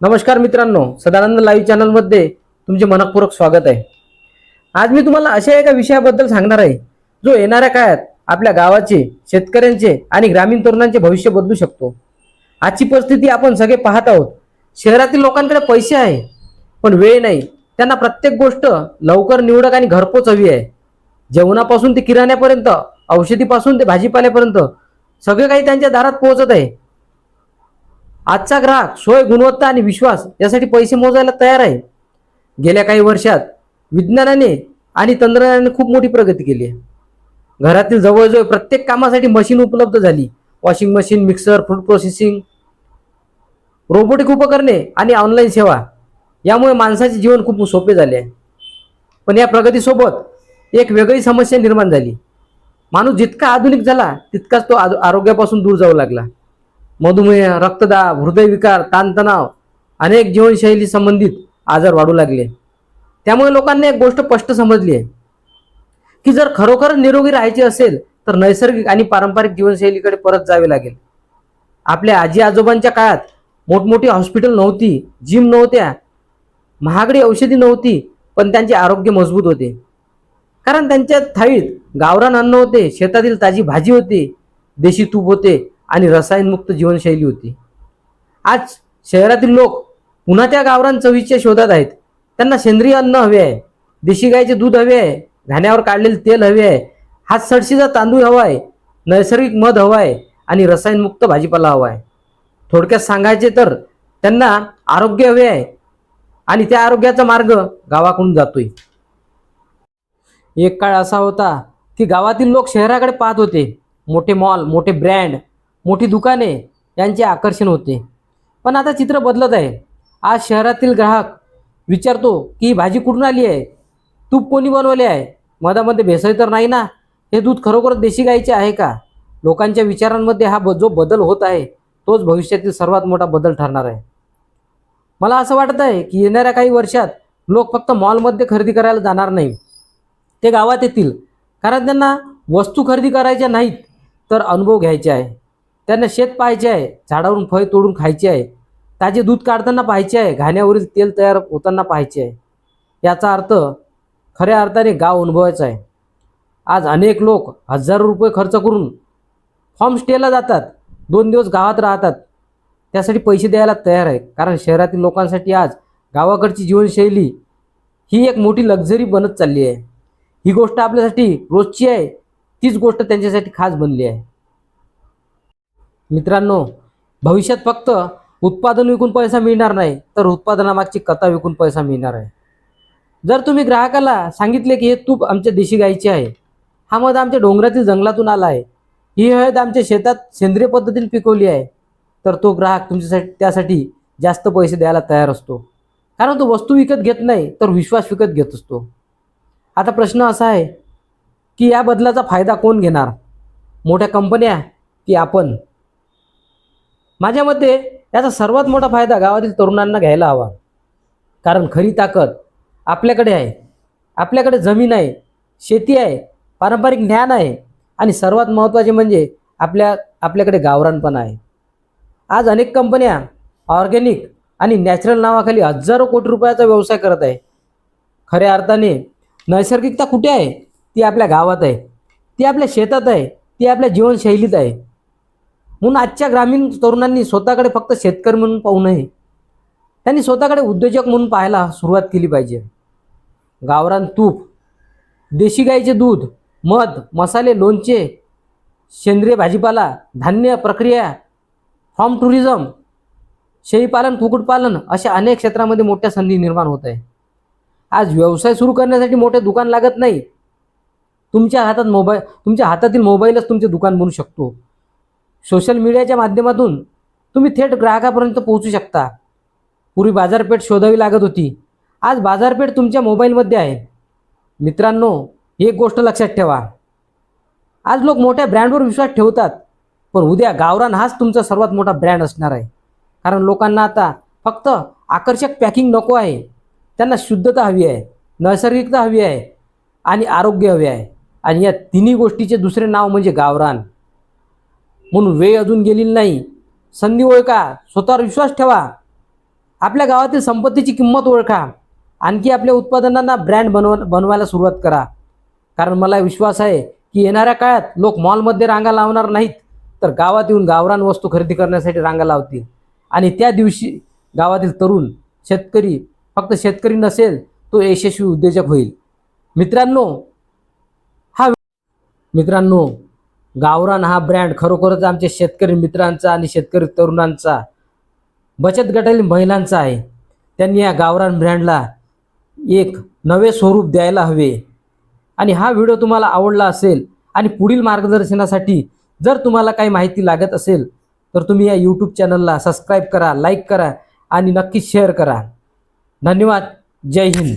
नमस्कार मित्रांनो, सदानंद लाईव्ह चॅनलमध्ये तुमचे मनपूर्वक स्वागत आहे। आज मी तुम्हाला अशा एका विषयाबद्दल सांगणार आहे जो येणाऱ्या काळात आपल्या गावाचे, शेतकऱ्यांचे आणि ग्रामीण तरुणांचे भविष्य बदलू शकतो। आजची परिस्थिती आपण सगळे पाहत आहोत। शहरातील लोकांकडे पैसे आहे पण वेळ नाही। त्यांना प्रत्येक गोष्ट लवकर, निवडक आणि घरपोच हवी आहे। जेवणापासून ते किराण्यापर्यंत, औषधीपासून ते भाजीपाल्यापर्यंत सगळे काही त्यांच्या दारात पोहोचत आहे। आजचा ग्राहक सोय, गुणवत्ता आणि विश्वास यासाठी पैसे मोजायला तयार आहे। गेल्या काही वर्षात विज्ञानाने आणि तंत्रज्ञानाने खूप मोठी प्रगती केली आहे। घरातील जवळजवळ प्रत्येक कामासाठी मशीन उपलब्ध झाली। Washing machine, mixer, food processing, robotic उपकरणे आणि ऑनलाईन सेवा यामुळे माणसाचे जीवन खूप सोपे झाले आहे। पण या प्रगतीसोबत एक वेगळी समस्या निर्माण झाली। माणूस जितका आधुनिक झाला तितकाच तो आरोग्यापासून दूर जाऊ लागला। मधुमेह, रक्तदाब, हृदयविकार, ताणतणाव, अनेक जीवनशैली संबंधित आजार वाढू लागले। त्यामुळे लोकांना एक गोष्ट स्पष्ट समजली आहे की जर खरोखर निरोगी राहायचे असेल तर नैसर्गिक आणि पारंपरिक जीवनशैलीकडे परत जावे लागेल। आपल्या आजी आजोबांच्या काळात मोठमोठी हॉस्पिटल नव्हती, जिम नव्हत्या, महागडी औषधी नव्हती, पण त्यांचे आरोग्य मजबूत होते। कारण त्यांच्या थाळीत गावरान अन्न होते, शेतातील ताजी भाजी होती, देशी तूप होते आणि रसायनमुक्त जीवनशैली होती। आज शहरातील लोक पुन्हा त्या गावरान चवीच्या शोधात आहेत। त्यांना सेंद्रिय अन्न हवे आहे, देशी गायचे दूध हवे आहे, घाण्यावर काढलेले तेल हवे आहे, हात सडशीचा तांदूळ हवा आहे, नैसर्गिक मध हवा आहे आणि रसायनमुक्त भाजीपाला हवा आहे। थोडक्यात सांगायचे तर त्यांना आरोग्य हवे आहे आणि त्या आरोग्याचा मार्ग गावाकडून जातोय। एक काळ असा होता की गावातील लोक शहराकडे पाहत होते। मोठे मॉल, मोठे ब्रँड, मोठी दुकाने यांचे आकर्षण होते। पण आता चित्र बदलत आहे। आज शहरातील ग्राहक विचारतो की ही भाजी कुठून आली आहे, तूप कोणी बनवले आहे, मधामध्ये भेसळ तर नाही ना, हे दूध खरोखर देशी गायीचे आहे का? लोकांच्या विचारांमध्ये जो बदल होत आहे तोच भविष्यातील सर्वात मोठा बदल ठरणार आहे। मला असं वाटत आहे की येणाऱ्या काही वर्षात लोक फक्त मॉलमध्ये खरेदी करायला जाणार नाही, ते गावात येतील। कारण त्यांना वस्तू खरेदी करायच्या नाहीत तर अनुभव घ्यायचे आहे। त्यांना शेत पाहायचे आहे, झाडावरून फळ तोडून खायचे आहे, ताजे दूध काढताना पाहायचे आहे, घाण्यावरील तेल तयार होताना पाहायचे आहे। याचा अर्थ खऱ्या अर्थाने गाव अनुभवायचा आहे। आज अनेक लोक हजारो रुपये खर्च करून होम स्टेला जातात, 2 दिवस गावात राहतात, त्यासाठी पैसे द्यायला तयार आहेत। कारण शहरातील लोकांसाठी आज गावाकडची जीवनशैली ही एक मोठी लक्झरी बनत चालली आहे। ही गोष्ट आपल्यासाठी रोजची आहे, तीच गोष्ट त्यांच्यासाठी खास बनली आहे। मित्रांनो, भविष्यात फक्त उत्पादन विकून पैसा मिळणार नाही तर उत्पादनामागची कथा विकून पैसा मिळणार आहे। जर तुम्ही ग्राहकाला सांगितले की हे तूप आमच्या देशी गायीचे आहे, हा मध आमच्या डोंगरातील जंगलातून आला आहे, ही हळद आमच्या शेतात सेंद्रिय पद्धतीने पिकवली आहे, तर तो ग्राहक तुमच्यासाठी त्यासाठी जास्त पैसे द्यायला तयार असतो। कारण तो वस्तू विकत घेत नाही तर विश्वास विकत घेत असतो। आता प्रश्न असा आहे की या बदलाचा फायदा कोण घेणार, मोठ्या कंपन्या की आपण? माझ्या मते याचा सर्वात मोठा फायदा गावातील तरुणांना घ्यायला हवा। कारण खरी ताकद आपल्याकडे आहे। आपल्याकडे जमीन आहे, शेती आहे, पारंपरिक ज्ञान आहे आणि सर्वात महत्त्वाचे म्हणजे आपल्याकडे गावरानपणा आहे। आज अनेक कंपन्या ऑर्गॅनिक आणि नॅचरल नावाखाली हजारो कोटी रुपयाचा व्यवसाय करत आहे। खऱ्या अर्थाने नैसर्गिकता कुठे आहे? ती आपल्या गावात आहे, ती आपल्या शेतात आहे, ती आपल्या जीवनशैलीत आहे। म्हणून आजच्या ग्रामीण तरुणांनी स्वतःकडे फक्त शेतकरी म्हणून पाहू नये, त्यांनी स्वतःकडे उद्योजक म्हणून पाहायला सुरुवात केली पाहिजे। गावरान तूप, देशी गाईचे दूध, मध, मसाले, लोणचे, सेंद्रिय भाजीपाला, धान्य प्रक्रिया, फार्म टुरिझम, शेळीपालन, कुक्कुटपालन अशा अनेक क्षेत्रामध्ये मोठ्या संधी निर्माण होत आहे। आज व्यवसाय सुरू करण्यासाठी मोठे दुकान लागत नाही। तुमच्या हातातील मोबाईलच तुमचे दुकान बनू शकतो। सोशल मीडियाच्या माध्यमातून तुम्ही थेट ग्राहकापर्यंत पोहोचू शकता। पूर्वी बाजारपेठ शोधावी लागत होती, आज बाजारपेठ तुमच्या मोबाईलमध्ये आहे। मित्रांनो, एक गोष्ट लक्षात ठेवा, आज लोक मोठ्या ब्रँडवर विश्वास ठेवतात, पण उद्या गावरान हाच तुमचा सर्वात मोठा ब्रँड असणार आहे। कारण लोकांना आता फक्त आकर्षक पॅकिंग नको आहे, त्यांना शुद्धता हवी आहे, नैसर्गिकता हवी आहे आणि आरोग्य हवे आहे। आणि या तिन्ही गोष्टीचे दुसरे नाव म्हणजे गावरान। म्हणून वेळ अजून गेलेली नाही, संधी ओळखा, स्वतःवर विश्वास ठेवा आपल्या गावातील संपत्तीची किंमत ओळखा. आणखी आपल्या उत्पादनांना ब्रँड बनवायला सुरुवात करा. कारण मला विश्वास आहे की येणाऱ्या काळात लोक मॉलमध्ये रांगा लावणार नाहीत, तर गावात येऊन गावरान वस्तू खरेदी करण्यासाठी रांगा लावतील. आणि त्या दिवशी गावातील तरुण शेतकरी फक्त शेतकरी नसेल, तो यशस्वी उद्योजक होईल. मित्रांनो, गावरान हा ब्रँड खरोखरच आमच्या शेतकरी मित्रांचा आणि शेतकरी तरुणांचा, बचत गटातील महिलांचा आहे. त्यांनी या गावरान ब्रँडला एक नवे स्वरूप द्यायला हवे. आणि हा व्हिडिओ तुम्हाला आवडला असेल आणि पुढील मार्गदर्शनासाठी जर तुम्हाला काही माहिती लागत असेल, तर तुम्ही या यूट्यूब चॅनलला सबस्क्राईब करा, लाईक करा आणि नक्कीच शेअर करा. धन्यवाद. जय हिंद.